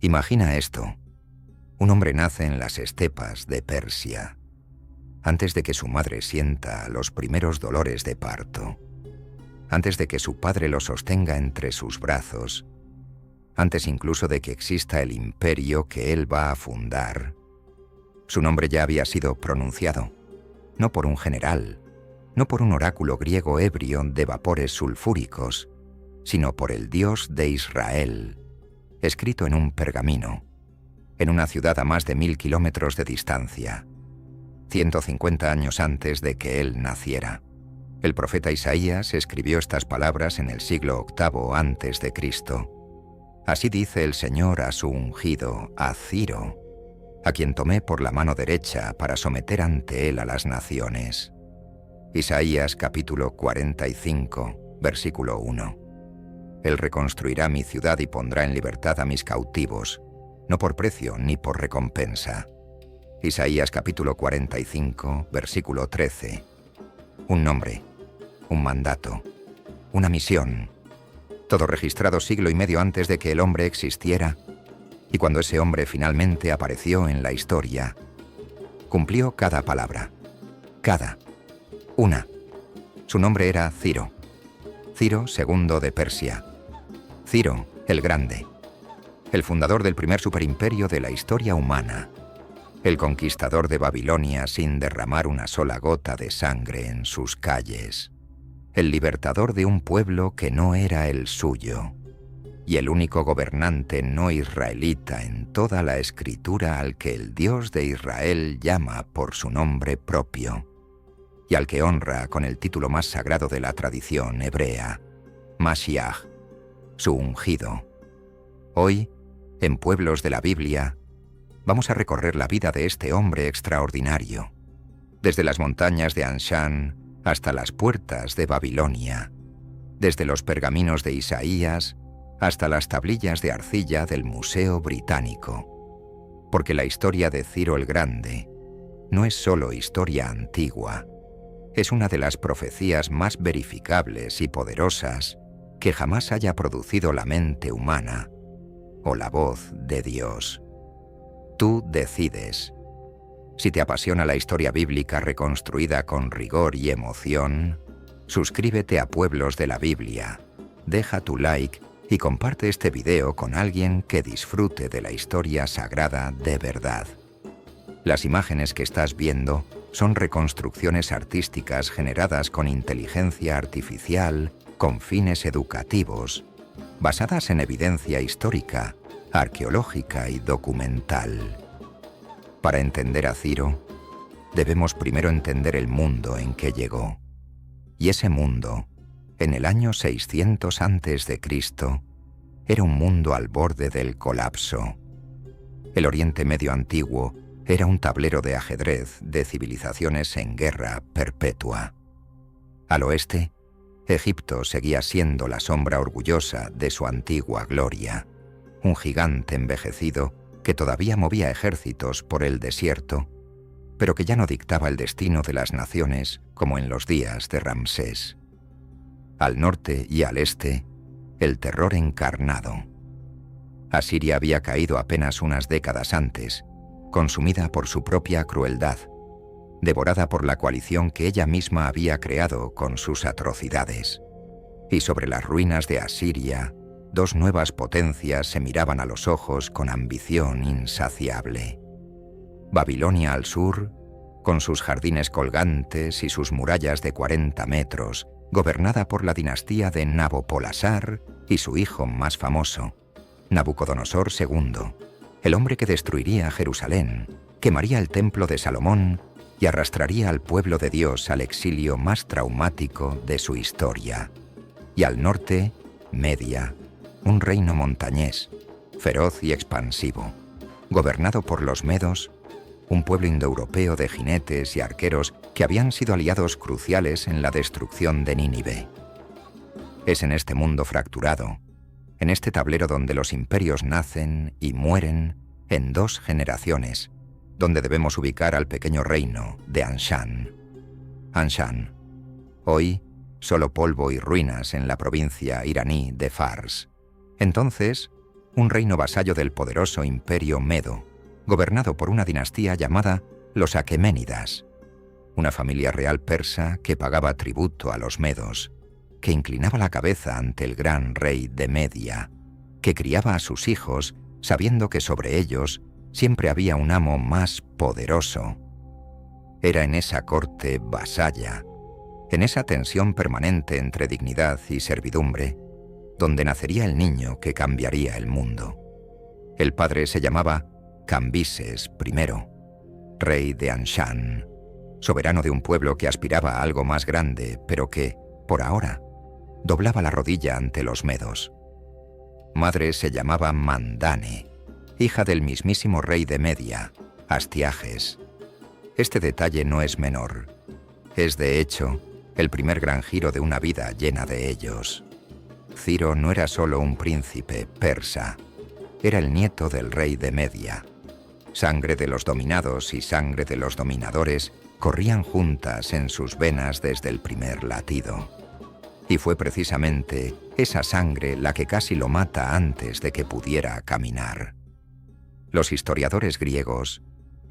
Imagina esto. Un hombre nace en las estepas de Persia, antes de que su madre sienta los primeros dolores de parto, antes de que su padre lo sostenga entre sus brazos, antes incluso de que exista el imperio que él va a fundar. Su nombre ya había sido pronunciado, no por un general, no por un oráculo griego ebrio de vapores sulfúricos, sino por el Dios de Israel, escrito en un pergamino, en una ciudad a más de 1000 kilómetros de distancia, 150 años antes de que él naciera. El profeta Isaías escribió estas palabras en el siglo VIII antes de Cristo. Así dice el Señor a su ungido, a Ciro, a quien tomé por la mano derecha para someter ante él a las naciones. Isaías capítulo 45, versículo 1. Él reconstruirá mi ciudad y pondrá en libertad a mis cautivos, no por precio ni por recompensa. Isaías capítulo 45, versículo 13. Un nombre, un mandato, una misión, todo registrado siglo y medio antes de que el hombre existiera, y cuando ese hombre finalmente apareció en la historia, cumplió cada palabra, una. Su nombre era Ciro, Ciro II de Persia, Ciro el Grande, el fundador del primer superimperio de la historia humana, el conquistador de Babilonia sin derramar una sola gota de sangre en sus calles, el libertador de un pueblo que no era el suyo, y el único gobernante no israelita en toda la escritura al que el Dios de Israel llama por su nombre propio, y al que honra con el título más sagrado de la tradición hebrea, Mashiach, su ungido. Hoy, en Pueblos de la Biblia, vamos a recorrer la vida de este hombre extraordinario, desde las montañas de Anshan hasta las puertas de Babilonia, desde los pergaminos de Isaías hasta las tablillas de arcilla del Museo Británico, porque la historia de Ciro el Grande no es solo historia antigua, es una de las profecías más verificables y poderosas que jamás haya producido la mente humana o la voz de Dios. Tú decides. Si te apasiona la historia bíblica reconstruida con rigor y emoción, suscríbete a Pueblos de la Biblia, deja tu like y comparte este video con alguien que disfrute de la historia sagrada de verdad. Las imágenes que estás viendo son reconstrucciones artísticas generadas con inteligencia artificial con fines educativos, basadas en evidencia histórica, arqueológica y documental. Para entender a Ciro, debemos primero entender el mundo en que llegó. Y ese mundo, en el año 600 a.C., era un mundo al borde del colapso. El Oriente Medio antiguo era un tablero de ajedrez de civilizaciones en guerra perpetua. Al oeste, Egipto seguía siendo la sombra orgullosa de su antigua gloria, un gigante envejecido que todavía movía ejércitos por el desierto, pero que ya no dictaba el destino de las naciones como en los días de Ramsés. Al norte y al este, el terror encarnado. Asiria había caído apenas unas décadas antes, consumida por su propia crueldad, devorada por la coalición que ella misma había creado con sus atrocidades. Y sobre las ruinas de Asiria, dos nuevas potencias se miraban a los ojos con ambición insaciable. Babilonia al sur, con sus jardines colgantes y sus murallas de 40 metros, gobernada por la dinastía de Nabopolassar y su hijo más famoso, Nabucodonosor II, el hombre que destruiría Jerusalén, quemaría el templo de Salomón y arrastraría al pueblo de Dios al exilio más traumático de su historia. Y al norte, Media, un reino montañés, feroz y expansivo, gobernado por los medos, un pueblo indoeuropeo de jinetes y arqueros que habían sido aliados cruciales en la destrucción de Nínive. Es en este mundo fracturado, en este tablero donde los imperios nacen y mueren en 2 generaciones, donde debemos ubicar al pequeño reino de Anshan. Anshan, hoy solo polvo y ruinas en la provincia iraní de Fars. Entonces, un reino vasallo del poderoso imperio Medo, gobernado por una dinastía llamada los Aqueménidas, una familia real persa que pagaba tributo a los medos, que inclinaba la cabeza ante el gran rey de Media, que criaba a sus hijos sabiendo que sobre ellos siempre había un amo más poderoso. Era en esa corte vasalla, en esa tensión permanente entre dignidad y servidumbre, donde nacería el niño que cambiaría el mundo. El padre se llamaba Cambises I, rey de Anshan, soberano de un pueblo que aspiraba a algo más grande, pero que, por ahora, doblaba la rodilla ante los medos. Madre se llamaba Mandane, hija del mismísimo rey de Media, Astiages. Este detalle no es menor. Es, de hecho, el primer gran giro de una vida llena de ellos. Ciro no era solo un príncipe persa, era el nieto del rey de Media. Sangre de los dominados y sangre de los dominadores corrían juntas en sus venas desde el primer latido. Y fue precisamente esa sangre la que casi lo mata antes de que pudiera caminar. Los historiadores griegos,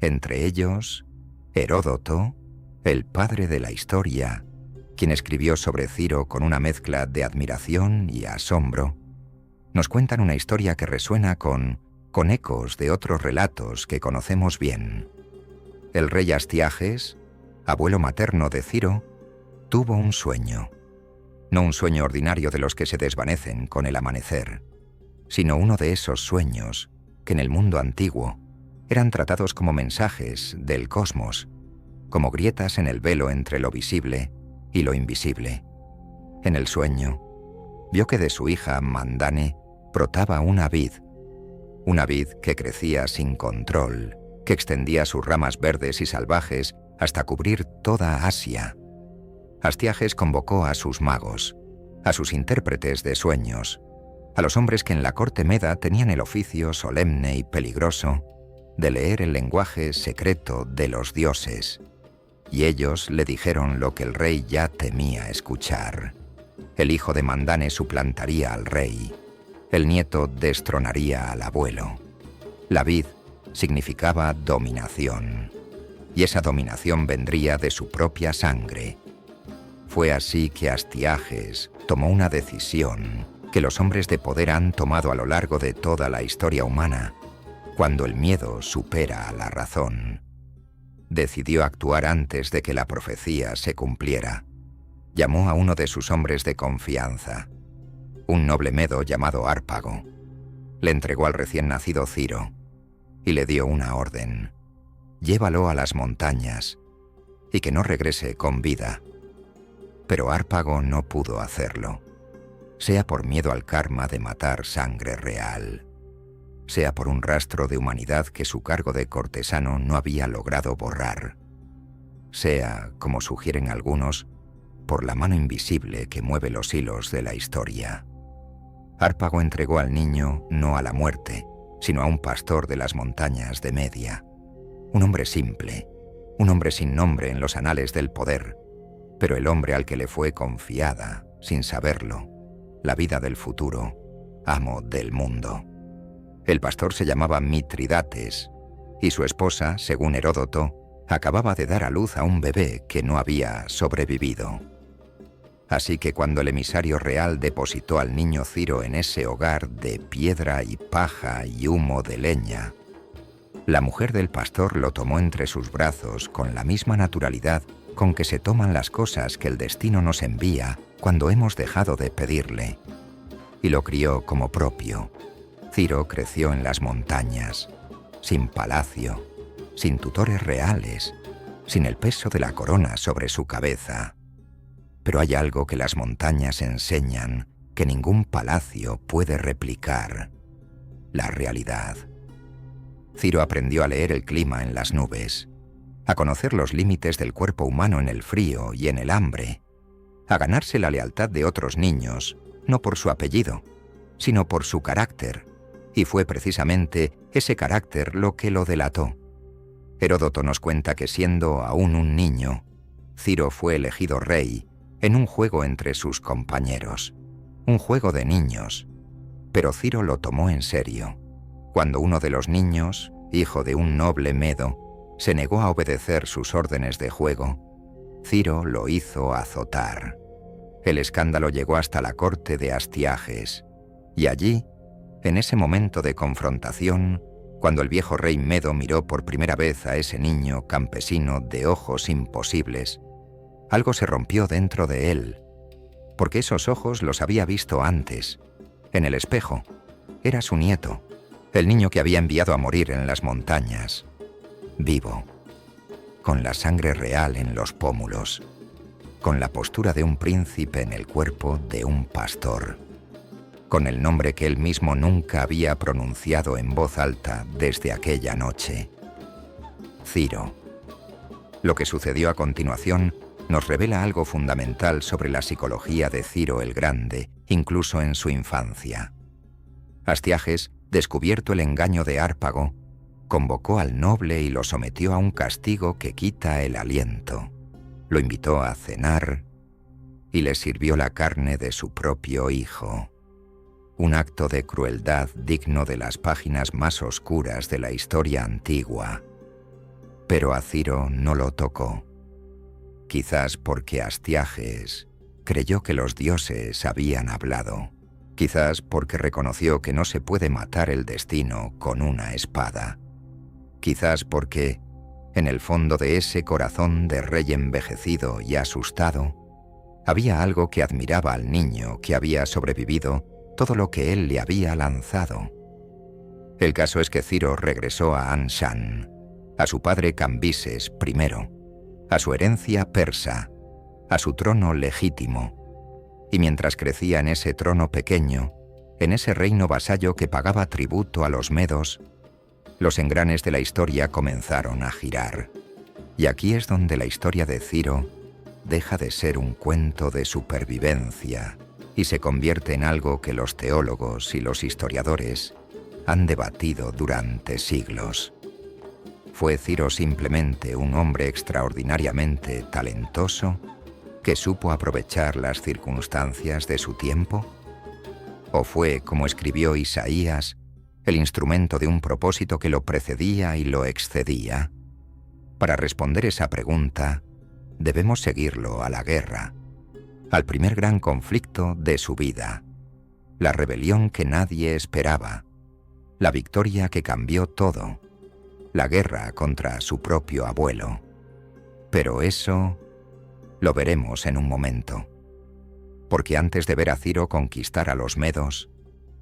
entre ellos Heródoto, el padre de la historia, quien escribió sobre Ciro con una mezcla de admiración y asombro, nos cuentan una historia que resuena con ecos de otros relatos que conocemos bien. El rey Astiages, abuelo materno de Ciro, tuvo un sueño. No un sueño ordinario de los que se desvanecen con el amanecer, sino uno de esos sueños que en el mundo antiguo eran tratados como mensajes del cosmos, como grietas en el velo entre lo visible y lo invisible. En el sueño, vio que de su hija Mandane brotaba una vid que crecía sin control, que extendía sus ramas verdes y salvajes hasta cubrir toda Asia. Astiages convocó a sus magos, a sus intérpretes de sueños, a los hombres que en la corte meda tenían el oficio solemne y peligroso de leer el lenguaje secreto de los dioses, y ellos le dijeron lo que el rey ya temía escuchar. El hijo de Mandane suplantaría al rey, el nieto destronaría al abuelo. La vid significaba dominación, y esa dominación vendría de su propia sangre. Fue así que Astiages tomó una decisión que los hombres de poder han tomado a lo largo de toda la historia humana, cuando el miedo supera a la razón. Decidió actuar antes de que la profecía se cumpliera. Llamó a uno de sus hombres de confianza, un noble medo llamado Hárpago. Le entregó al recién nacido Ciro y le dio una orden: llévalo a las montañas y que no regrese con vida. Pero Hárpago no pudo hacerlo, sea por miedo al karma de matar sangre real, sea por un rastro de humanidad que su cargo de cortesano no había logrado borrar, sea, como sugieren algunos, por la mano invisible que mueve los hilos de la historia. Hárpago entregó al niño no a la muerte, sino a un pastor de las montañas de Media, un hombre simple, un hombre sin nombre en los anales del poder, pero el hombre al que le fue confiada, sin saberlo, la vida del futuro, amo del mundo. El pastor se llamaba Mitridates, y su esposa, según Heródoto, acababa de dar a luz a un bebé que no había sobrevivido. Así que cuando el emisario real depositó al niño Ciro en ese hogar de piedra y paja y humo de leña, la mujer del pastor lo tomó entre sus brazos con la misma naturalidad con que se toman las cosas que el destino nos envía cuando hemos dejado de pedirle, y lo crió como propio. Ciro creció en las montañas, sin palacio, sin tutores reales, sin el peso de la corona sobre su cabeza. Pero hay algo que las montañas enseñan que ningún palacio puede replicar: la realidad. Ciro aprendió a leer el clima en las nubes, a conocer los límites del cuerpo humano en el frío y en el hambre, a ganarse la lealtad de otros niños, no por su apellido, sino por su carácter, y fue precisamente ese carácter lo que lo delató. Heródoto nos cuenta que siendo aún un niño, Ciro fue elegido rey en un juego entre sus compañeros, un juego de niños, pero Ciro lo tomó en serio. Cuando uno de los niños, hijo de un noble medo, se negó a obedecer sus órdenes de juego, Ciro lo hizo azotar. El escándalo llegó hasta la corte de Astiages, y allí, en ese momento de confrontación, cuando el viejo rey Medo miró por primera vez a ese niño campesino de ojos imposibles, algo se rompió dentro de él, porque esos ojos los había visto antes, en el espejo. Era su nieto, el niño que había enviado a morir en las montañas, vivo, con la sangre real en los pómulos, con la postura de un príncipe en el cuerpo de un pastor, con el nombre que él mismo nunca había pronunciado en voz alta desde aquella noche: Ciro. Lo que sucedió a continuación nos revela algo fundamental sobre la psicología de Ciro el Grande, incluso en su infancia. Astiages, descubierto el engaño de Hárpago, convocó al noble y lo sometió a un castigo que quita el aliento. Lo invitó a cenar y le sirvió la carne de su propio hijo. Un acto de crueldad digno de las páginas más oscuras de la historia antigua. Pero a Ciro no lo tocó. Quizás porque Astiages creyó que los dioses habían hablado. Quizás porque reconoció que no se puede matar el destino con una espada. Quizás porque, en el fondo de ese corazón de rey envejecido y asustado, había algo que admiraba al niño que había sobrevivido todo lo que él le había lanzado. El caso es que Ciro regresó a Anshan, a su padre Cambises I, a su herencia persa, a su trono legítimo, y mientras crecía en ese trono pequeño, en ese reino vasallo que pagaba tributo a los medos, los engranes de la historia comenzaron a girar. Y aquí es donde la historia de Ciro deja de ser un cuento de supervivencia y se convierte en algo que los teólogos y los historiadores han debatido durante siglos. ¿Fue Ciro simplemente un hombre extraordinariamente talentoso que supo aprovechar las circunstancias de su tiempo? ¿O fue, como escribió Isaías, el instrumento de un propósito que lo precedía y lo excedía? Para responder esa pregunta, debemos seguirlo a la guerra, al primer gran conflicto de su vida, la rebelión que nadie esperaba, la victoria que cambió todo, la guerra contra su propio abuelo. Pero eso lo veremos en un momento, porque antes de ver a Ciro conquistar a los medos,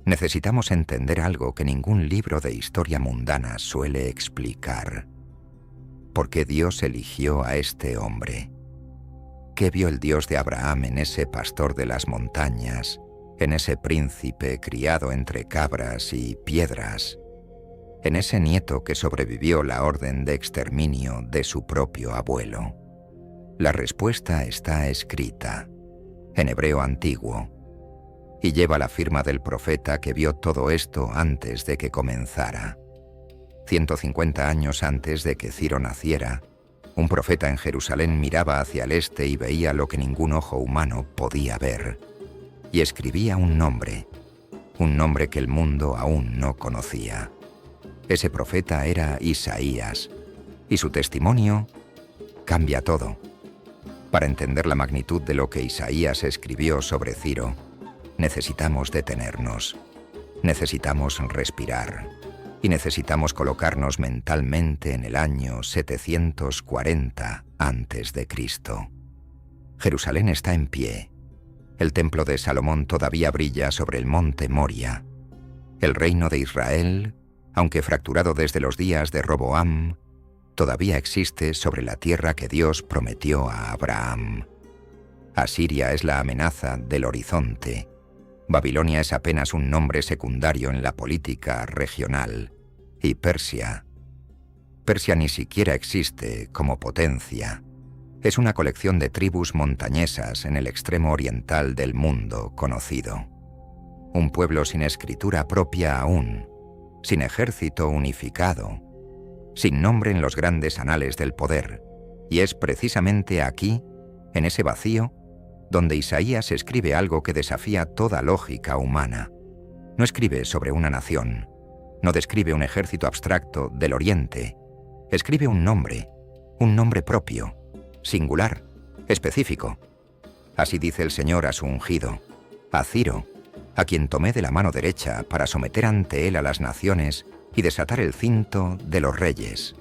necesitamos entender algo que ningún libro de historia mundana suele explicar. ¿Por qué Dios eligió a este hombre? ¿Qué vio el Dios de Abraham en ese pastor de las montañas, en ese príncipe criado entre cabras y piedras, en ese nieto que sobrevivió la orden de exterminio de su propio abuelo? La respuesta está escrita, en hebreo antiguo, y lleva la firma del profeta que vio todo esto antes de que comenzara. 150 años antes de que Ciro naciera, un profeta en Jerusalén miraba hacia el este y veía lo que ningún ojo humano podía ver, y escribía un nombre que el mundo aún no conocía. Ese profeta era Isaías, y su testimonio cambia todo. Para entender la magnitud de lo que Isaías escribió sobre Ciro, necesitamos detenernos, necesitamos respirar, y necesitamos colocarnos mentalmente en el año 740 a.C. Jerusalén está en pie. El templo de Salomón todavía brilla sobre el monte Moria. El reino de Israel, aunque fracturado desde los días de Roboam, todavía existe sobre la tierra que Dios prometió a Abraham. Asiria es la amenaza del horizonte. Babilonia es apenas un nombre secundario en la política regional. Y Persia ni siquiera existe como potencia. Es una colección de tribus montañesas en el extremo oriental del mundo conocido. Un pueblo sin escritura propia aún, sin ejército unificado, sin nombre en los grandes anales del poder. Y es precisamente aquí, en ese vacío, donde Isaías escribe algo que desafía toda lógica humana. No escribe sobre una nación, no describe un ejército abstracto del Oriente, escribe un nombre propio, singular, específico. Así dice el Señor a su ungido, a Ciro, a quien tomé de la mano derecha para someter ante él a las naciones y desatar el cinto de los reyes.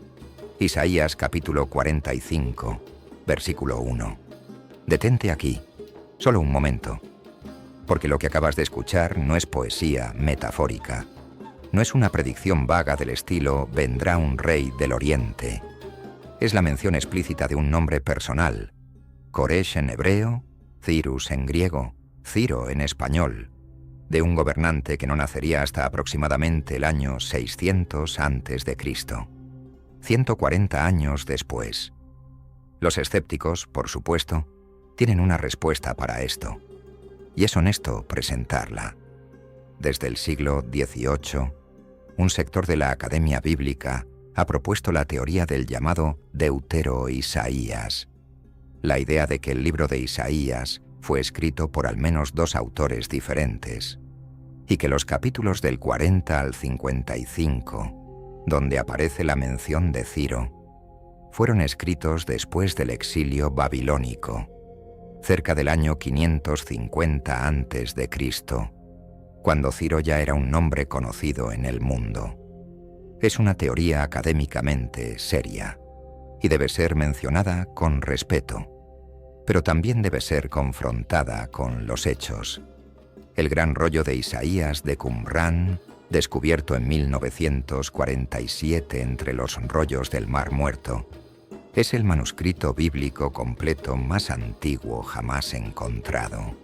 Isaías capítulo 45, versículo 1. Detente aquí, solo un momento, porque lo que acabas de escuchar no es poesía metafórica, no es una predicción vaga del estilo «vendrá un rey del Oriente». Es la mención explícita de un nombre personal, Koresh en hebreo, Cyrus en griego, Ciro en español, de un gobernante que no nacería hasta aproximadamente el año 600 a.C., 140 años después. Los escépticos, por supuesto, tienen una respuesta para esto, y es honesto presentarla. Desde el siglo XVIII, un sector de la Academia Bíblica ha propuesto la teoría del llamado Deutero-Isaías, la idea de que el libro de Isaías fue escrito por al menos dos autores diferentes, y que los capítulos del 40 al 55, donde aparece la mención de Ciro, fueron escritos después del exilio babilónico, cerca del año 550 a.C., cuando Ciro ya era un nombre conocido en el mundo. Es una teoría académicamente seria y debe ser mencionada con respeto, pero también debe ser confrontada con los hechos. El gran rollo de Isaías de Qumrán, descubierto en 1947 entre los rollos del Mar Muerto, es el manuscrito bíblico completo más antiguo jamás encontrado.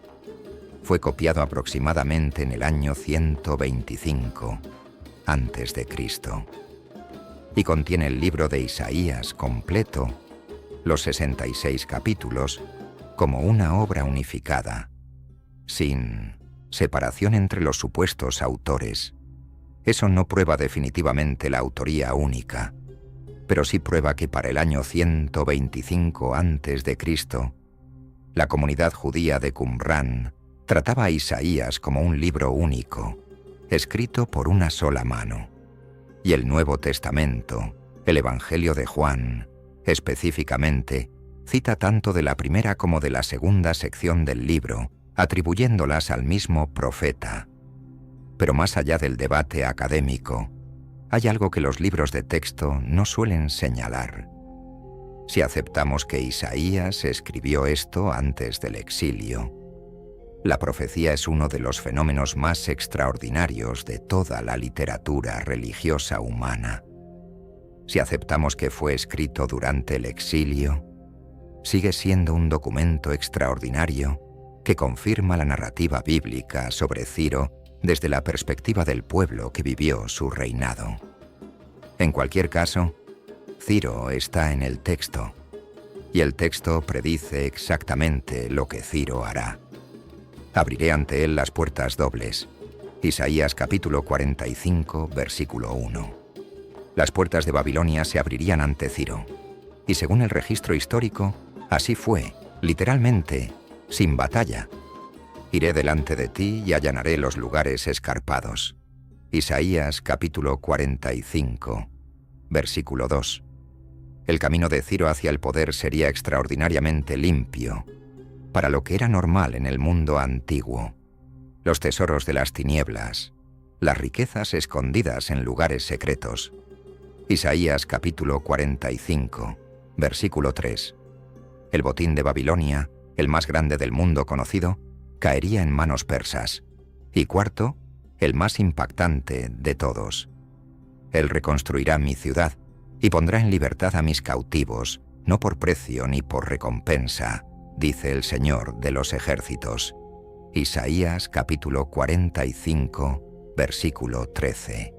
Fue copiado aproximadamente en el año 125 a.C. y contiene el libro de Isaías completo, los 66 capítulos, como una obra unificada, sin separación entre los supuestos autores. Eso no prueba definitivamente la autoría única, pero sí prueba que para el año 125 a.C., la comunidad judía de Qumrán trataba a Isaías como un libro único, escrito por una sola mano, y el Nuevo Testamento, el Evangelio de Juan, específicamente, cita tanto de la primera como de la segunda sección del libro, atribuyéndolas al mismo profeta. Pero más allá del debate académico, hay algo que los libros de texto no suelen señalar. Si aceptamos que Isaías escribió esto antes del exilio, la profecía es uno de los fenómenos más extraordinarios de toda la literatura religiosa humana. Si aceptamos que fue escrito durante el exilio, sigue siendo un documento extraordinario que confirma la narrativa bíblica sobre Ciro desde la perspectiva del pueblo que vivió su reinado. En cualquier caso, Ciro está en el texto, y el texto predice exactamente lo que Ciro hará. Abriré ante él las puertas dobles. Isaías capítulo 45, versículo 1. Las puertas de Babilonia se abrirían ante Ciro, y según el registro histórico, así fue, literalmente, sin batalla. Iré delante de ti y allanaré los lugares escarpados. Isaías capítulo 45, versículo 2. El camino de Ciro hacia el poder sería extraordinariamente limpio, para lo que era normal en el mundo antiguo. Los tesoros de las tinieblas, las riquezas escondidas en lugares secretos. Isaías capítulo 45, versículo 3. El botín de Babilonia, el más grande del mundo conocido, caería en manos persas. Y cuarto, el más impactante de todos. Él reconstruirá mi ciudad y pondrá en libertad a mis cautivos, no por precio ni por recompensa, dice el Señor de los ejércitos. Isaías capítulo 45, versículo 13.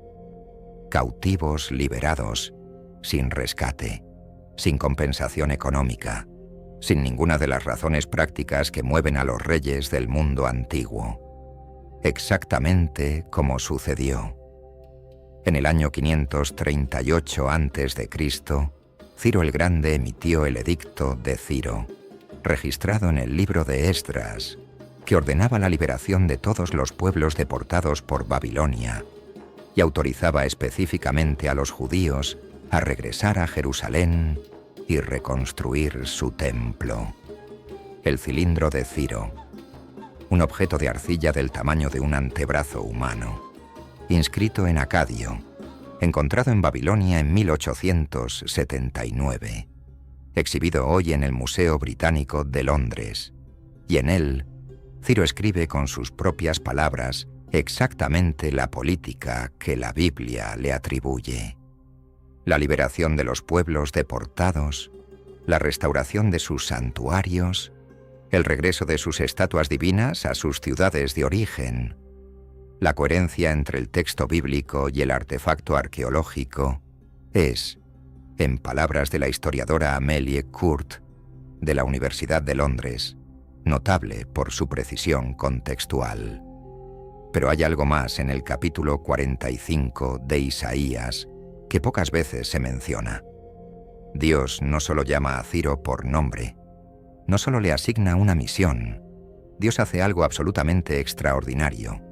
Cautivos liberados, sin rescate, sin compensación económica, sin ninguna de las razones prácticas que mueven a los reyes del mundo antiguo. Exactamente como sucedió. En el año 538 a.C., Ciro el Grande emitió el edicto de Ciro, registrado en el libro de Esdras, que ordenaba la liberación de todos los pueblos deportados por Babilonia y autorizaba específicamente a los judíos a regresar a Jerusalén y reconstruir su templo. El cilindro de Ciro, un objeto de arcilla del tamaño de un antebrazo humano, inscrito en acadio, encontrado en Babilonia en 1879, exhibido hoy en el Museo Británico de Londres, y en él Ciro escribe con sus propias palabras exactamente la política que la Biblia le atribuye: la liberación de los pueblos deportados, la restauración de sus santuarios, el regreso de sus estatuas divinas a sus ciudades de origen, la coherencia entre el texto bíblico y el artefacto arqueológico es, en palabras de la historiadora Amélie Court, de la Universidad de Londres, notable por su precisión contextual. Pero hay algo más en el capítulo 45 de Isaías que pocas veces se menciona. Dios no solo llama a Ciro por nombre, no solo le asigna una misión, Dios hace algo absolutamente extraordinario.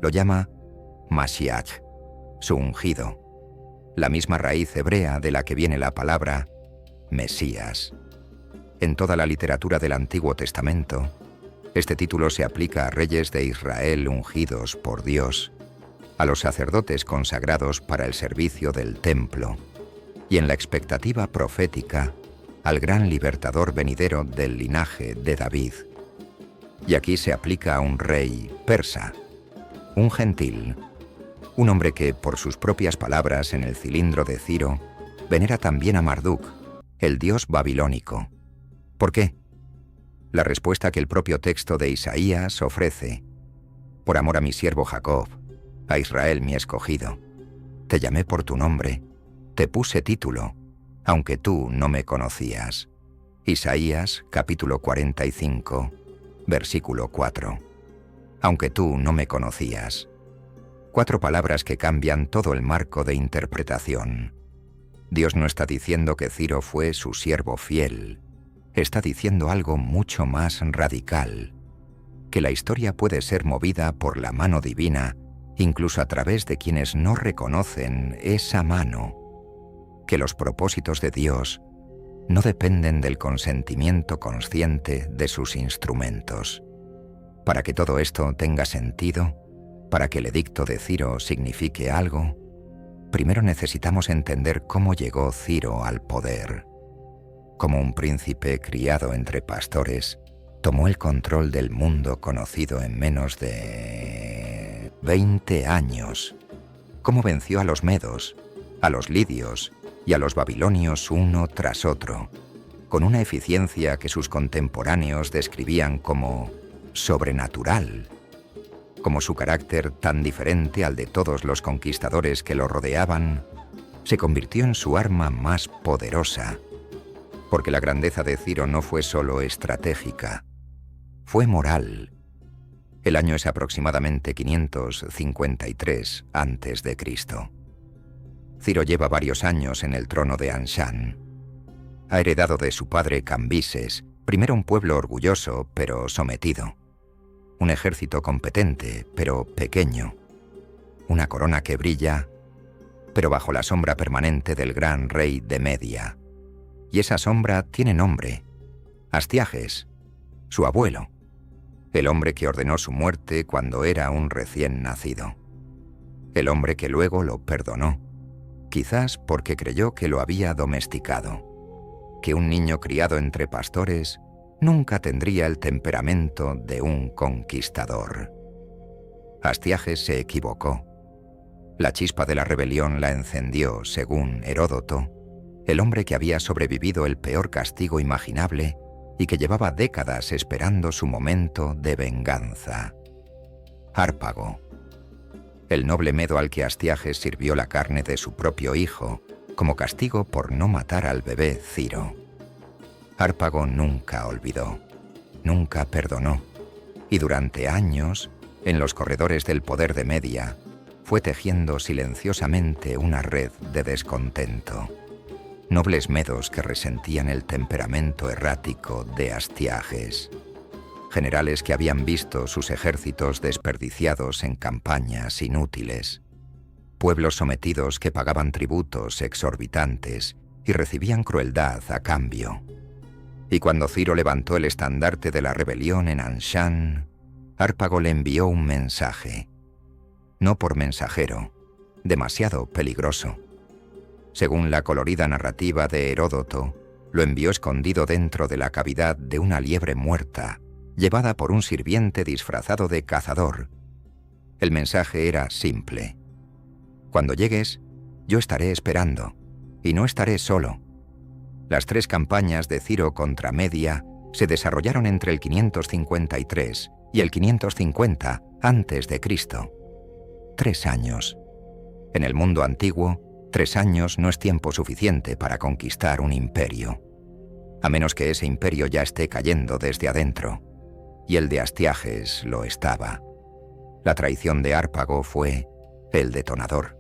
Lo llama Mashiach, su ungido, la misma raíz hebrea de la que viene la palabra Mesías. En toda la literatura del Antiguo Testamento, este título se aplica a reyes de Israel ungidos por Dios, a los sacerdotes consagrados para el servicio del templo, y en la expectativa profética, al gran libertador venidero del linaje de David. Y aquí se aplica a un rey persa, un gentil, un hombre que, por sus propias palabras en el cilindro de Ciro, venera también a Marduk, el dios babilónico. ¿Por qué? La respuesta que el propio texto de Isaías ofrece: por amor a mi siervo Jacob, a Israel mi escogido, te llamé por tu nombre, te puse título, aunque tú no me conocías. Isaías, capítulo 45, versículo 4. Aunque tú no me conocías. 4 palabras que cambian todo el marco de interpretación. Dios no está diciendo que Ciro fue su siervo fiel, está diciendo algo mucho más radical: que la historia puede ser movida por la mano divina, incluso a través de quienes no reconocen esa mano, que los propósitos de Dios no dependen del consentimiento consciente de sus instrumentos. Para que todo esto tenga sentido, para que el edicto de Ciro signifique algo, primero necesitamos entender cómo llegó Ciro al poder. Como un príncipe criado entre pastores, tomó el control del mundo conocido en menos de 20 años. Cómo venció a los medos, a los lidios y a los babilonios uno tras otro, con una eficiencia que sus contemporáneos describían como sobrenatural. Como su carácter, tan diferente al de todos los conquistadores que lo rodeaban, se convirtió en su arma más poderosa, porque la grandeza de Ciro no fue solo estratégica, fue moral. El año es aproximadamente 553 a.C. Ciro lleva varios años en el trono de Anshan. Ha heredado de su padre Cambises, primero un pueblo orgulloso pero sometido, un ejército competente pero pequeño, una corona que brilla, pero bajo la sombra permanente del gran rey de Media. Y esa sombra tiene nombre: Astiages, su abuelo, el hombre que ordenó su muerte cuando era un recién nacido, el hombre que luego lo perdonó, quizás porque creyó que lo había domesticado, que un niño criado entre pastores nunca tendría el temperamento de un conquistador. Astiages se equivocó. La chispa de la rebelión la encendió, según Heródoto, el hombre que había sobrevivido el peor castigo imaginable y que llevaba décadas esperando su momento de venganza: Hárpago, el noble medo al que Astiages sirvió la carne de su propio hijo como castigo por no matar al bebé Ciro. Hárpago nunca olvidó, nunca perdonó, y durante años, en los corredores del poder de Media, fue tejiendo silenciosamente una red de descontento. Nobles medos que resentían el temperamento errático de Astiages. generales que habían visto sus ejércitos desperdiciados en campañas inútiles, pueblos sometidos que pagaban tributos exorbitantes y recibían crueldad a cambio. Y cuando Ciro levantó el estandarte de la rebelión en Anshan, Hárpago le envió un mensaje. No por mensajero, demasiado peligroso. Según la colorida narrativa de Heródoto, lo envió escondido dentro de la cavidad de una liebre muerta, llevada por un sirviente disfrazado de cazador. El mensaje era simple. Cuando llegues, yo estaré esperando, y no estaré solo. Las 3 campañas de Ciro contra Media se desarrollaron entre el 553 y el 550 a.C. 3 años. En el mundo antiguo, 3 años no es tiempo suficiente para conquistar un imperio, a menos que ese imperio ya esté cayendo desde adentro, y el de Astiages lo estaba. La traición de Hárpago fue el detonador.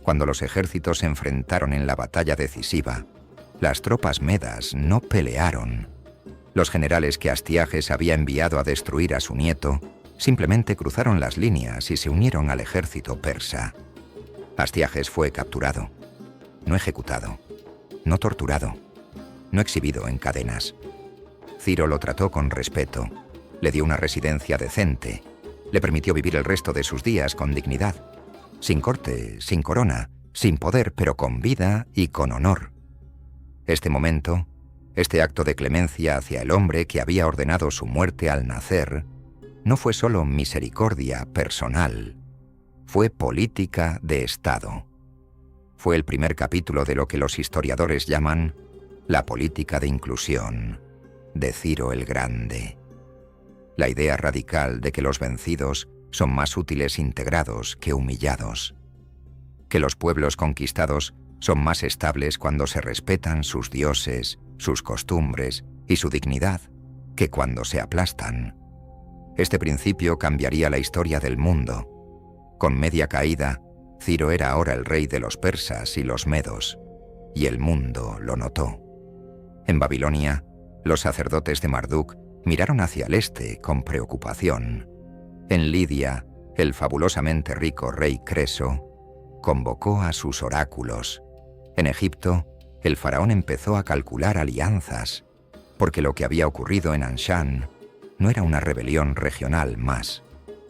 Cuando los ejércitos se enfrentaron en la batalla decisiva, las tropas medas no pelearon. Los generales que Astiages había enviado a destruir a su nieto simplemente cruzaron las líneas y se unieron al ejército persa. Astiages fue capturado, no ejecutado, no torturado, no exhibido en cadenas. Ciro lo trató con respeto, le dio una residencia decente, le permitió vivir el resto de sus días con dignidad, sin corte, sin corona, sin poder, pero con vida y con honor. Este momento, este acto de clemencia hacia el hombre que había ordenado su muerte al nacer, no fue solo misericordia personal, fue política de Estado. Fue el primer capítulo de lo que los historiadores llaman la política de inclusión de Ciro el Grande. La idea radical de que los vencidos son más útiles integrados que humillados, que los pueblos conquistados son más estables cuando se respetan sus dioses, sus costumbres y su dignidad que cuando se aplastan. Este principio cambiaría la historia del mundo. Con Media caída, Ciro era ahora el rey de los persas y los medos, y el mundo lo notó. En Babilonia, los sacerdotes de Marduk miraron hacia el este con preocupación. En Lidia, el fabulosamente rico rey Creso convocó a sus oráculos. En Egipto, el faraón empezó a calcular alianzas, porque lo que había ocurrido en Anshan no era una rebelión regional más,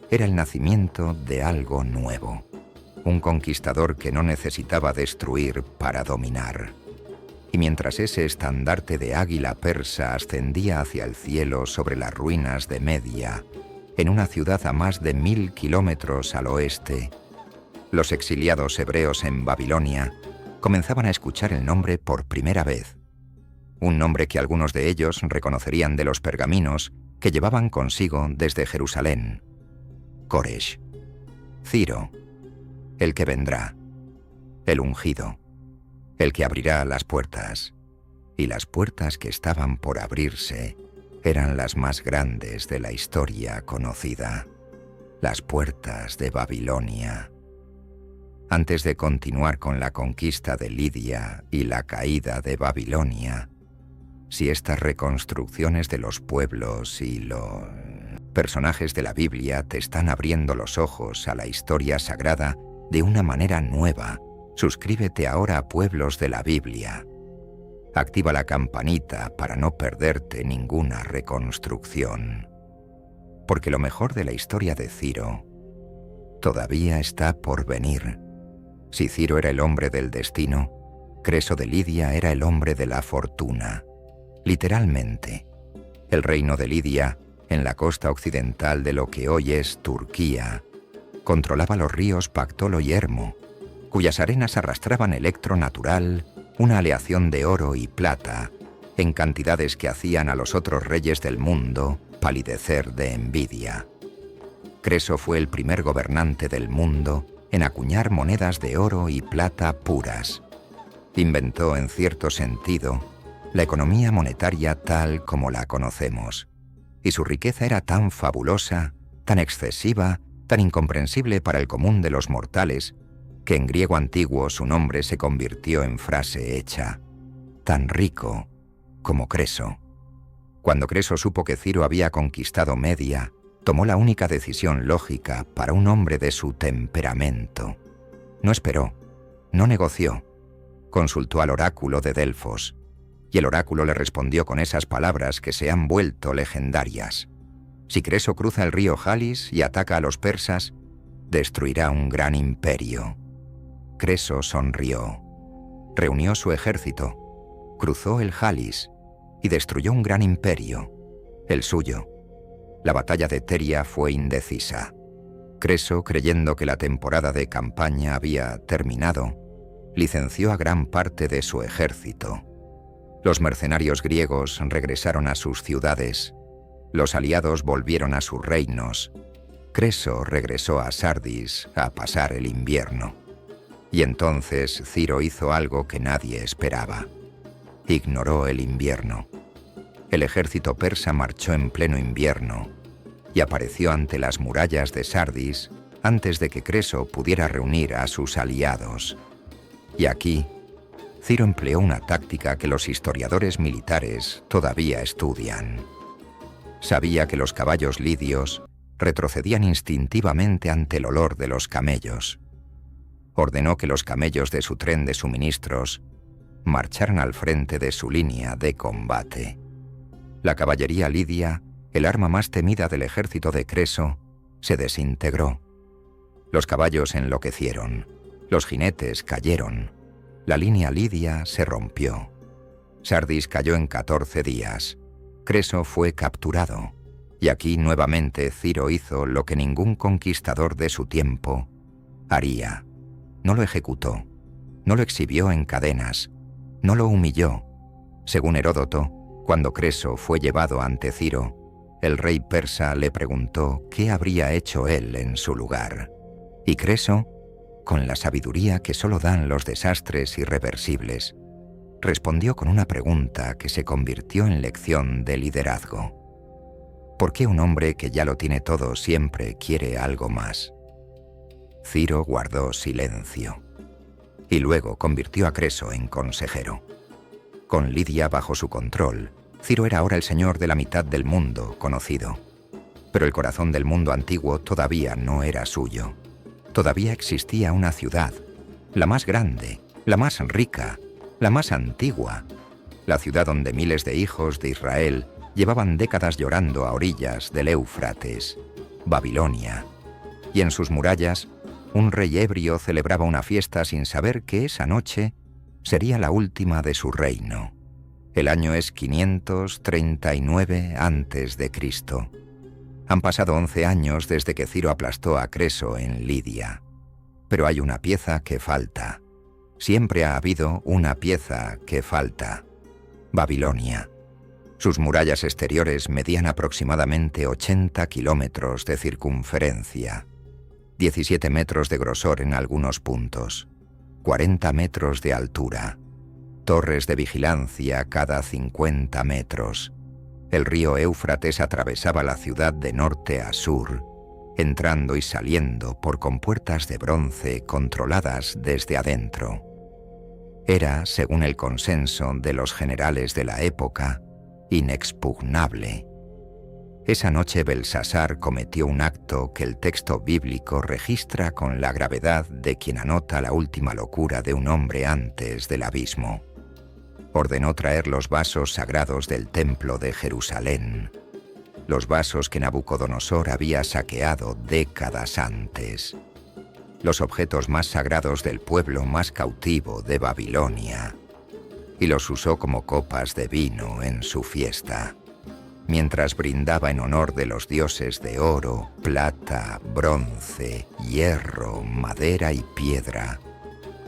era el nacimiento de algo nuevo, un conquistador que no necesitaba destruir para dominar. Y mientras ese estandarte de águila persa ascendía hacia el cielo sobre las ruinas de Media, en una ciudad a más de 1000 kilómetros al oeste, los exiliados hebreos en Babilonia comenzaban a escuchar el nombre por primera vez, un nombre que algunos de ellos reconocerían de los pergaminos que llevaban consigo desde Jerusalén: Koresh, Ciro, el que vendrá, el ungido, el que abrirá las puertas. Y las puertas que estaban por abrirse eran las más grandes de la historia conocida, las puertas de Babilonia. Antes de continuar con la conquista de Lidia y la caída de Babilonia, si estas reconstrucciones de los pueblos y los personajes de la Biblia te están abriendo los ojos a la historia sagrada de una manera nueva, suscríbete ahora a Pueblos de la Biblia. Activa la campanita para no perderte ninguna reconstrucción. Porque lo mejor de la historia de Ciro todavía está por venir. Si Ciro era el hombre del destino, Creso de Lidia era el hombre de la fortuna. Literalmente, el reino de Lidia, en la costa occidental de lo que hoy es Turquía, controlaba los ríos Pactolo y Hermo, cuyas arenas arrastraban electro natural, una aleación de oro y plata, en cantidades que hacían a los otros reyes del mundo palidecer de envidia. Creso fue el primer gobernante del mundo en acuñar monedas de oro y plata puras. Inventó, en cierto sentido, la economía monetaria tal como la conocemos, y su riqueza era tan fabulosa, tan excesiva, tan incomprensible para el común de los mortales, que en griego antiguo su nombre se convirtió en frase hecha: tan rico como Creso. Cuando Creso supo que Ciro había conquistado Media, tomó la única decisión lógica para un hombre de su temperamento. No esperó, no negoció. Consultó al oráculo de Delfos, y el oráculo le respondió con esas palabras que se han vuelto legendarias. Si Creso cruza el río Jalis y ataca a los persas, destruirá un gran imperio. Creso sonrió. Reunió su ejército, cruzó el Jalis y destruyó un gran imperio, el suyo. La batalla de Teria fue indecisa. Creso, creyendo que la temporada de campaña había terminado, licenció a gran parte de su ejército. Los mercenarios griegos regresaron a sus ciudades. Los aliados volvieron a sus reinos. Creso regresó a Sardis a pasar el invierno. Y entonces Ciro hizo algo que nadie esperaba. Ignoró el invierno. El ejército persa marchó en pleno invierno y apareció ante las murallas de Sardis antes de que Creso pudiera reunir a sus aliados. Y aquí, Ciro empleó una táctica que los historiadores militares todavía estudian. Sabía que los caballos lidios retrocedían instintivamente ante el olor de los camellos. Ordenó que los camellos de su tren de suministros marcharan al frente de su línea de combate. La caballería lidia, el arma más temida del ejército de Creso, se desintegró. Los caballos enloquecieron, los jinetes cayeron, la línea lidia se rompió. Sardis cayó en 14 días. Creso fue capturado, y aquí nuevamente Ciro hizo lo que ningún conquistador de su tiempo haría. No lo ejecutó, no lo exhibió en cadenas, no lo humilló. Según Heródoto, cuando Creso fue llevado ante Ciro, el rey persa le preguntó qué habría hecho él en su lugar. Y Creso, con la sabiduría que solo dan los desastres irreversibles, respondió con una pregunta que se convirtió en lección de liderazgo. ¿Por qué un hombre que ya lo tiene todo siempre quiere algo más? Ciro guardó silencio y luego convirtió a Creso en consejero. Con Lidia bajo su control, Ciro era ahora el señor de la mitad del mundo conocido. Pero el corazón del mundo antiguo todavía no era suyo. Todavía existía una ciudad, la más grande, la más rica, la más antigua, la ciudad donde miles de hijos de Israel llevaban décadas llorando a orillas del Éufrates, Babilonia. Y en sus murallas, un rey ebrio celebraba una fiesta sin saber que esa noche sería la última de su reino. El año es 539 a.C. Han pasado 11 años desde que Ciro aplastó a Creso en Lidia. Pero hay una pieza que falta. Siempre ha habido una pieza que falta. Babilonia. Sus murallas exteriores medían aproximadamente 80 kilómetros de circunferencia, 17 metros de grosor en algunos puntos, 40 metros de altura, torres de vigilancia cada 50 metros. El río Éufrates atravesaba la ciudad de norte a sur, entrando y saliendo por compuertas de bronce controladas desde adentro. Era, según el consenso de los generales de la época, inexpugnable. Esa noche Belsasar cometió un acto que el texto bíblico registra con la gravedad de quien anota la última locura de un hombre antes del abismo. Ordenó traer los vasos sagrados del templo de Jerusalén, los vasos que Nabucodonosor había saqueado décadas antes, los objetos más sagrados del pueblo más cautivo de Babilonia, y los usó como copas de vino en su fiesta, mientras brindaba en honor de los dioses de oro, plata, bronce, hierro, madera y piedra,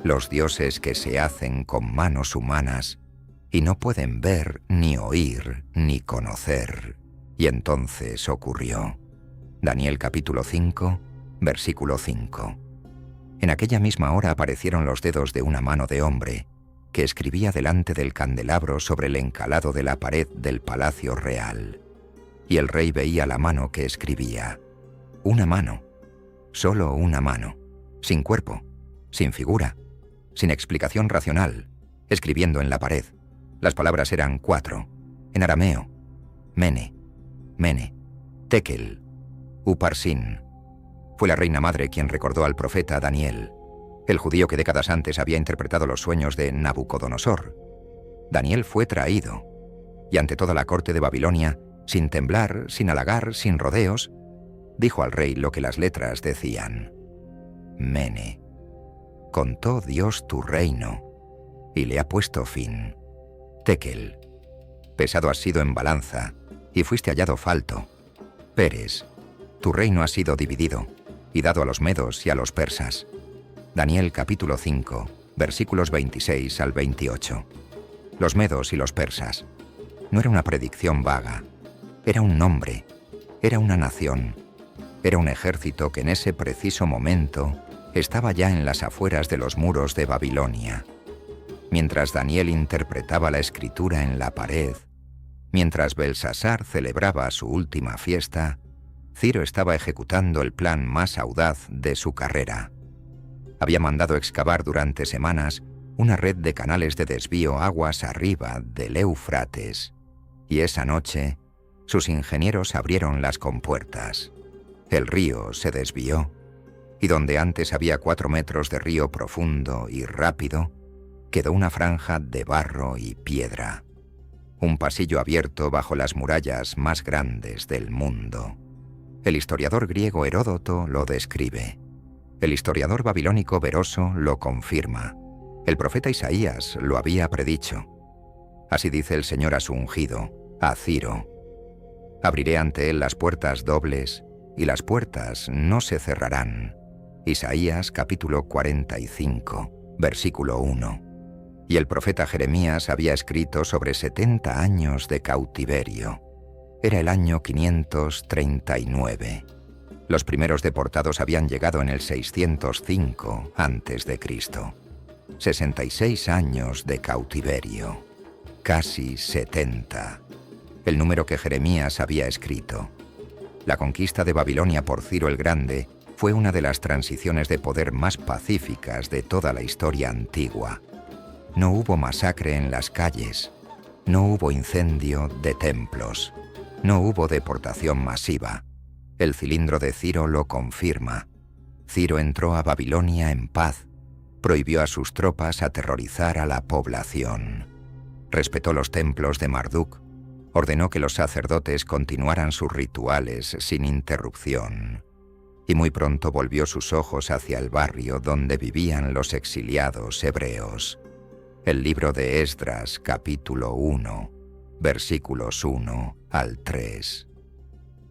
los dioses que se hacen con manos humanas y no pueden ver, ni oír, ni conocer. Y entonces ocurrió. Daniel capítulo 5, versículo 5. En aquella misma hora aparecieron los dedos de una mano de hombre, que escribía delante del candelabro sobre el encalado de la pared del palacio real. Y el rey veía la mano que escribía. Una mano, solo una mano, sin cuerpo, sin figura, sin explicación racional, escribiendo en la pared. Las palabras eran 4, en arameo: Mene, Mene, Tekel, Uparsin. Fue la reina madre quien recordó al profeta Daniel, el judío que décadas antes había interpretado los sueños de Nabucodonosor. Daniel fue traído, y ante toda la corte de Babilonia, sin temblar, sin halagar, sin rodeos, dijo al rey lo que las letras decían. Mene, contó Dios tu reino, y le ha puesto fin. Tekel, pesado has sido en balanza, y fuiste hallado falto. Peres, tu reino ha sido dividido, y dado a los medos y a los persas. Daniel capítulo 5, versículos 26 al 28. Los medos y los persas. No era una predicción vaga, era un nombre, era una nación, era un ejército que en ese preciso momento estaba ya en las afueras de los muros de Babilonia. Mientras Daniel interpretaba la escritura en la pared, mientras Belsasar celebraba su última fiesta, Ciro estaba ejecutando el plan más audaz de su carrera. Había mandado excavar durante semanas una red de canales de desvío aguas arriba del Éufrates, y esa noche sus ingenieros abrieron las compuertas. El río se desvió, y donde antes había 4 metros de río profundo y rápido, quedó una franja de barro y piedra. Un pasillo abierto bajo las murallas más grandes del mundo. El historiador griego Heródoto lo describe. El historiador babilónico Beroso lo confirma. El profeta Isaías lo había predicho. Así dice el Señor a su ungido, a Ciro. Abriré ante él las puertas dobles, y las puertas no se cerrarán. Isaías capítulo 45, versículo 1. Y el profeta Jeremías había escrito sobre 70 años de cautiverio. Era el año 539. Los primeros deportados habían llegado en el 605 a.C. 66 años de cautiverio. Casi 70. El número que Jeremías había escrito. La conquista de Babilonia por Ciro el Grande fue una de las transiciones de poder más pacíficas de toda la historia antigua. No hubo masacre en las calles, no hubo incendio de templos, no hubo deportación masiva. El cilindro de Ciro lo confirma. Ciro entró a Babilonia en paz, prohibió a sus tropas aterrorizar a la población. Respetó los templos de Marduk, ordenó que los sacerdotes continuaran sus rituales sin interrupción, y muy pronto volvió sus ojos hacia el barrio donde vivían los exiliados hebreos. El libro de Esdras, capítulo 1, versículos 1 al 3.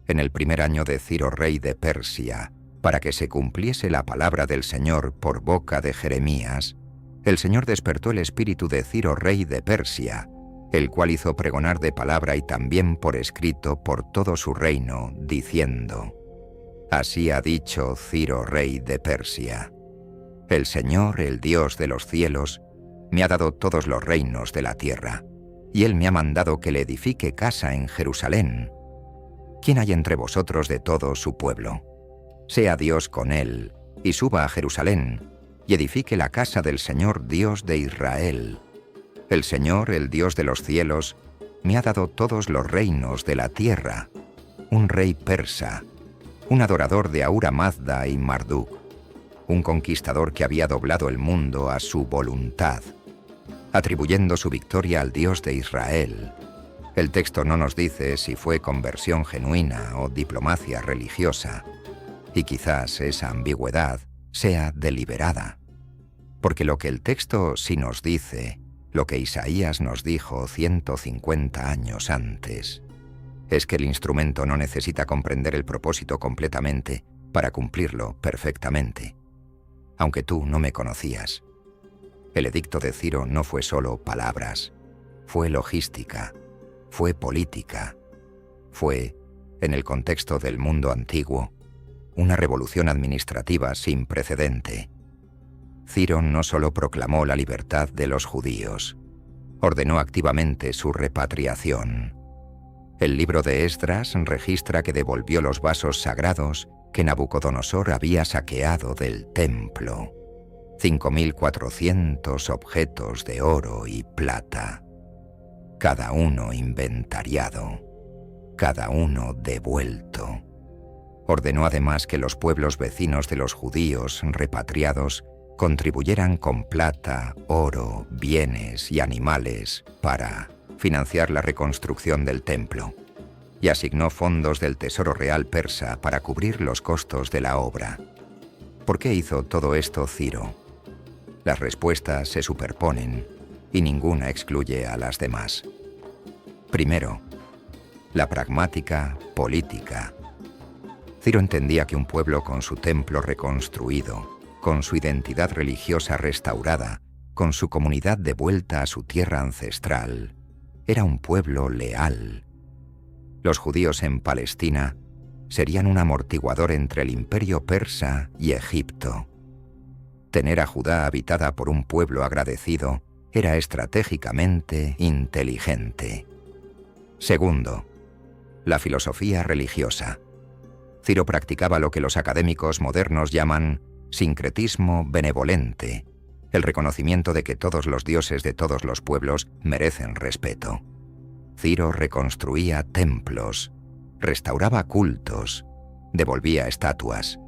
En el primer año de Ciro, rey de Persia, para que se cumpliese la palabra del Señor por boca de Jeremías, el Señor despertó el espíritu de Ciro, rey de Persia, el cual hizo pregonar de palabra y también por escrito por todo su reino, diciendo: Así ha dicho Ciro, rey de Persia: El Señor, el Dios de los cielos, me ha dado todos los reinos de la tierra, y Él me ha mandado que le edifique casa en Jerusalén. ¿Quién hay entre vosotros de todo su pueblo? Sea Dios con él, y suba a Jerusalén, y edifique la casa del Señor Dios de Israel. El Señor, el Dios de los cielos, me ha dado todos los reinos de la tierra, un rey persa, un adorador de Ahura Mazda y Marduk, un conquistador que había doblado el mundo a su voluntad, atribuyendo su victoria al Dios de Israel. El texto no nos dice si fue conversión genuina o diplomacia religiosa, y quizás esa ambigüedad sea deliberada, porque lo que el texto sí nos dice, lo que Isaías nos dijo 150 años antes, es que el instrumento no necesita comprender el propósito completamente para cumplirlo perfectamente. Aunque tú no me conocías, el edicto de Ciro no fue solo palabras, fue logística, fue política, fue, en el contexto del mundo antiguo, una revolución administrativa sin precedente. Ciro no solo proclamó la libertad de los judíos, ordenó activamente su repatriación. El libro de Esdras registra que devolvió los vasos sagrados que Nabucodonosor había saqueado del templo, 5.400 objetos de oro y plata, cada uno inventariado. cada uno devuelto. Ordenó además que los pueblos vecinos de los judíos repatriados contribuyeran con plata, oro, bienes y animales para financiar la reconstrucción del templo, y asignó fondos del Tesoro Real persa para cubrir los costos de la obra. ¿Por qué hizo todo esto Ciro? Las respuestas se superponen y ninguna excluye a las demás. Primero, la pragmática política. Ciro entendía que un pueblo con su templo reconstruido, con su identidad religiosa restaurada, con su comunidad de vuelta a su tierra ancestral, era un pueblo leal. Los judíos en Palestina serían un amortiguador entre el imperio persa y Egipto. Tener a Judá habitada por un pueblo agradecido era estratégicamente inteligente. Segundo, la filosofía religiosa. Ciro practicaba lo que los académicos modernos llaman sincretismo benevolente, el reconocimiento de que todos los dioses de todos los pueblos merecen respeto. Ciro reconstruía templos, restauraba cultos, devolvía estatuas,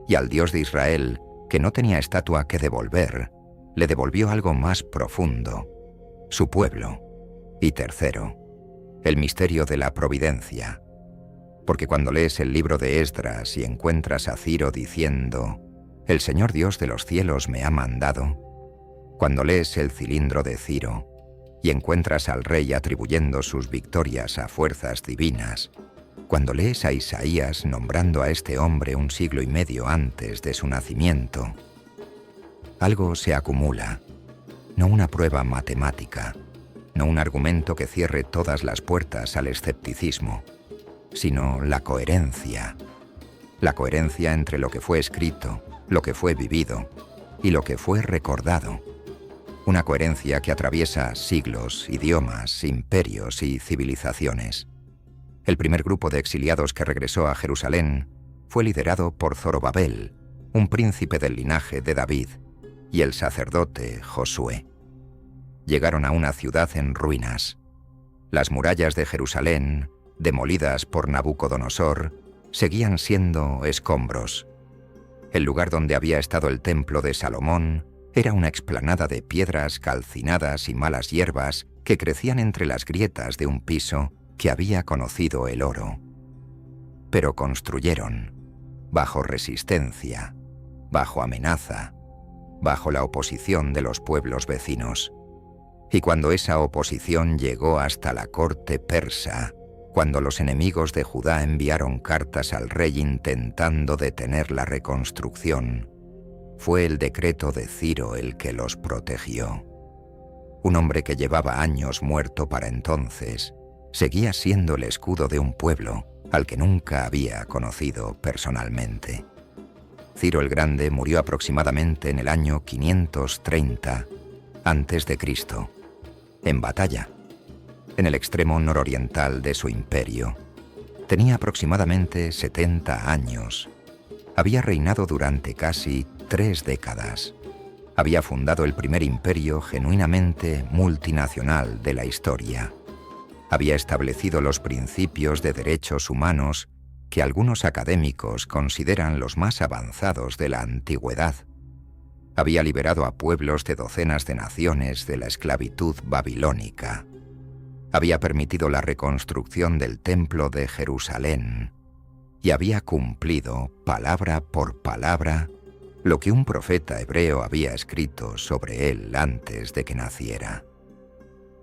y al Dios de Israel, que no tenía estatua que devolver, le devolvió algo más profundo, su pueblo. Y tercero, el misterio de la providencia. Porque cuando lees el libro de Esdras y encuentras a Ciro diciendo, «El Señor Dios de los cielos me ha mandado», cuando lees el cilindro de Ciro y encuentras al rey atribuyendo sus victorias a fuerzas divinas, cuando lees a Isaías nombrando a este hombre un siglo y medio antes de su nacimiento, algo se acumula, no una prueba matemática, no un argumento que cierre todas las puertas al escepticismo, sino la coherencia entre lo que fue escrito, lo que fue vivido y lo que fue recordado. Una coherencia que atraviesa siglos, idiomas, imperios y civilizaciones. El primer grupo de exiliados que regresó a Jerusalén fue liderado por Zorobabel, un príncipe del linaje de David, y el sacerdote Josué. Llegaron a una ciudad en ruinas. Las murallas de Jerusalén, demolidas por Nabucodonosor, seguían siendo escombros. El lugar donde había estado el templo de Salomón era una explanada de piedras calcinadas y malas hierbas que crecían entre las grietas de un piso que había conocido el oro. Pero construyeron, bajo resistencia, bajo amenaza, bajo la oposición de los pueblos vecinos. Y cuando esa oposición llegó hasta la corte persa, cuando los enemigos de Judá enviaron cartas al rey intentando detener la reconstrucción, fue el decreto de Ciro el que los protegió. Un hombre que llevaba años muerto para entonces, seguía siendo el escudo de un pueblo al que nunca había conocido personalmente. Ciro el Grande murió aproximadamente en el año 530 a.C., en batalla, en el extremo nororiental de su imperio. Tenía aproximadamente 70 años. Había reinado durante casi 3 décadas. Había fundado el primer imperio genuinamente multinacional de la historia. Había establecido los principios de derechos humanos que algunos académicos consideran los más avanzados de la antigüedad. Había liberado a pueblos de docenas de naciones de la esclavitud babilónica. Había permitido la reconstrucción del templo de Jerusalén y había cumplido, palabra por palabra, lo que un profeta hebreo había escrito sobre él antes de que naciera.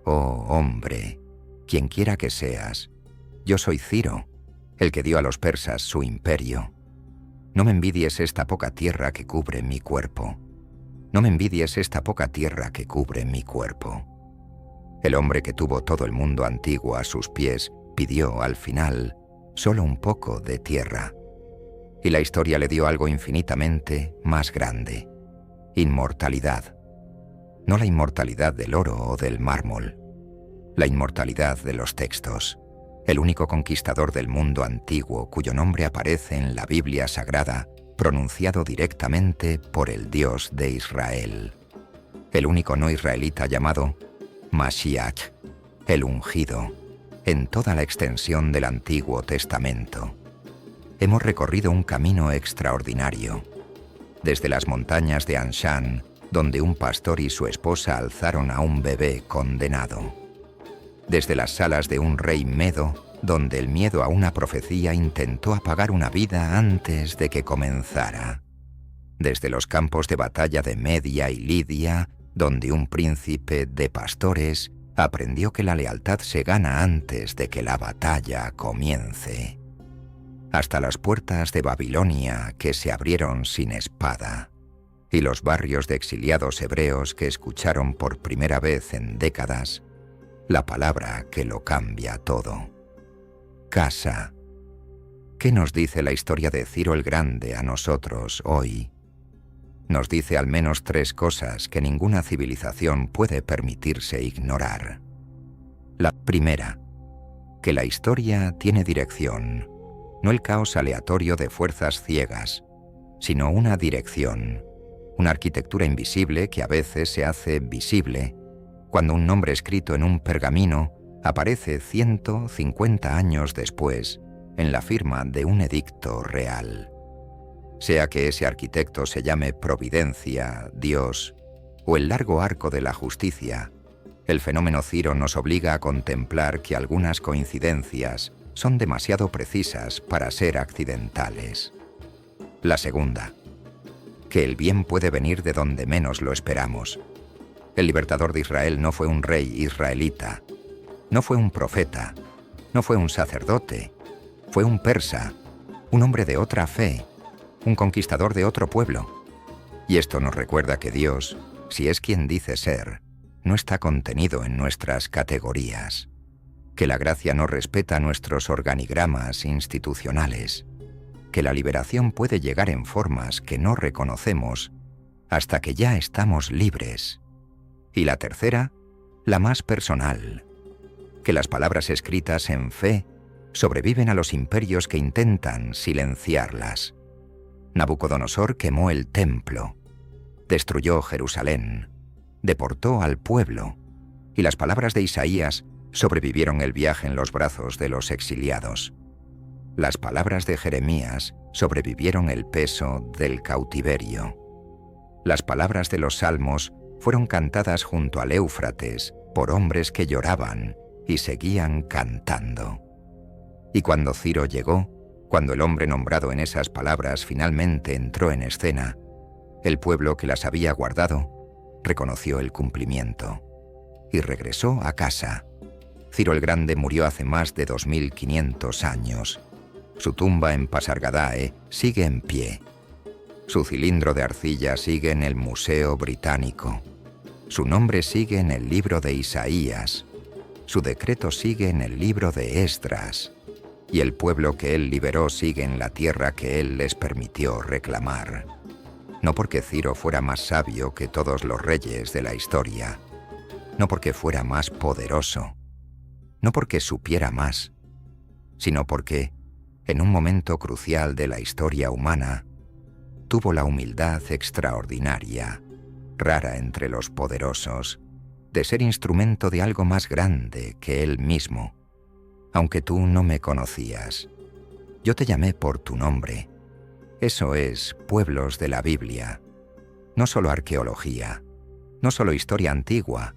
«Oh hombre, quienquiera que seas, yo soy Ciro, el que dio a los persas su imperio. No me envidies esta poca tierra que cubre mi cuerpo. No me envidies esta poca tierra que cubre mi cuerpo». El hombre que tuvo todo el mundo antiguo a sus pies pidió, al final, solo un poco de tierra. Y la historia le dio algo infinitamente más grande: inmortalidad. No la inmortalidad del oro o del mármol, la inmortalidad de los textos. El único conquistador del mundo antiguo cuyo nombre aparece en la Biblia Sagrada, pronunciado directamente por el Dios de Israel. El único no israelita llamado Mashiach, el ungido, en toda la extensión del Antiguo Testamento. Hemos recorrido un camino extraordinario, desde las montañas de Anshan, donde un pastor y su esposa alzaron a un bebé condenado, desde las salas de un rey medo, donde el miedo a una profecía intentó apagar una vida antes de que comenzara, desde los campos de batalla de Media y Lidia, donde un príncipe de pastores aprendió que la lealtad se gana antes de que la batalla comience, hasta las puertas de Babilonia que se abrieron sin espada, y los barrios de exiliados hebreos que escucharon por primera vez en décadas la palabra que lo cambia todo. Casa. ¿Qué nos dice la historia de Ciro el Grande a nosotros hoy? Nos dice al menos 3 cosas que ninguna civilización puede permitirse ignorar. La primera, que la historia tiene dirección, no el caos aleatorio de fuerzas ciegas, sino una dirección, una arquitectura invisible que a veces se hace visible cuando un nombre escrito en un pergamino aparece 150 años después en la firma de un edicto real. Sea que ese arquitecto se llame Providencia, Dios, o el largo arco de la justicia, el fenómeno Ciro nos obliga a contemplar que algunas coincidencias son demasiado precisas para ser accidentales. La segunda, que el bien puede venir de donde menos lo esperamos. El libertador de Israel no fue un rey israelita, no fue un profeta, no fue un sacerdote, fue un persa, un hombre de otra fe, un conquistador de otro pueblo. Y esto nos recuerda que Dios, si es quien dice ser, no está contenido en nuestras categorías, que la gracia no respeta nuestros organigramas institucionales, que la liberación puede llegar en formas que no reconocemos hasta que ya estamos libres. Y la tercera, la más personal, que las palabras escritas en fe sobreviven a los imperios que intentan silenciarlas. Nabucodonosor quemó el templo, destruyó Jerusalén, deportó al pueblo, y las palabras de Isaías sobrevivieron el viaje en los brazos de los exiliados. Las palabras de Jeremías sobrevivieron el peso del cautiverio. Las palabras de los salmos fueron cantadas junto al Éufrates por hombres que lloraban y seguían cantando. Y cuando Ciro llegó, cuando el hombre nombrado en esas palabras finalmente entró en escena, el pueblo que las había guardado reconoció el cumplimiento y regresó a casa. Ciro el Grande murió hace más de 2500 años. Su tumba en Pasargadae sigue en pie. Su cilindro de arcilla sigue en el Museo Británico. Su nombre sigue en el libro de Isaías. Su decreto sigue en el libro de Esdras. Y el pueblo que él liberó sigue en la tierra que él les permitió reclamar. No porque Ciro fuera más sabio que todos los reyes de la historia. No porque fuera más poderoso. No porque supiera más. Sino porque, en un momento crucial de la historia humana, tuvo la humildad extraordinaria, rara entre los poderosos, de ser instrumento de algo más grande que él mismo. Aunque tú no me conocías, yo te llamé por tu nombre. Eso es pueblos de la Biblia. No solo arqueología, no solo historia antigua,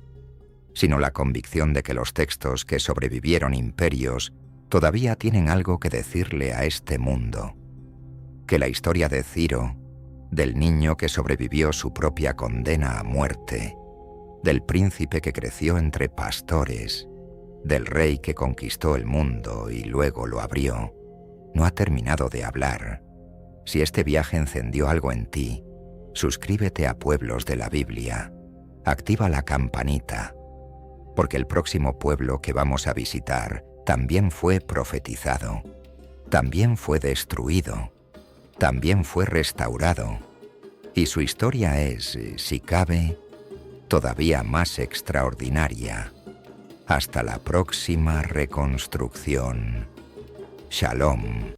sino la convicción de que los textos que sobrevivieron imperios todavía tienen algo que decirle a este mundo. Que la historia de Ciro, del niño que sobrevivió su propia condena a muerte, del príncipe que creció entre pastores, del rey que conquistó el mundo y luego lo abrió, no ha terminado de hablar. Si este viaje encendió algo en ti, suscríbete a Pueblos de la Biblia, activa la campanita, porque el próximo pueblo que vamos a visitar también fue profetizado, también fue destruido, también fue restaurado, y su historia es, si cabe, todavía más extraordinaria. Hasta la próxima reconstrucción. Shalom.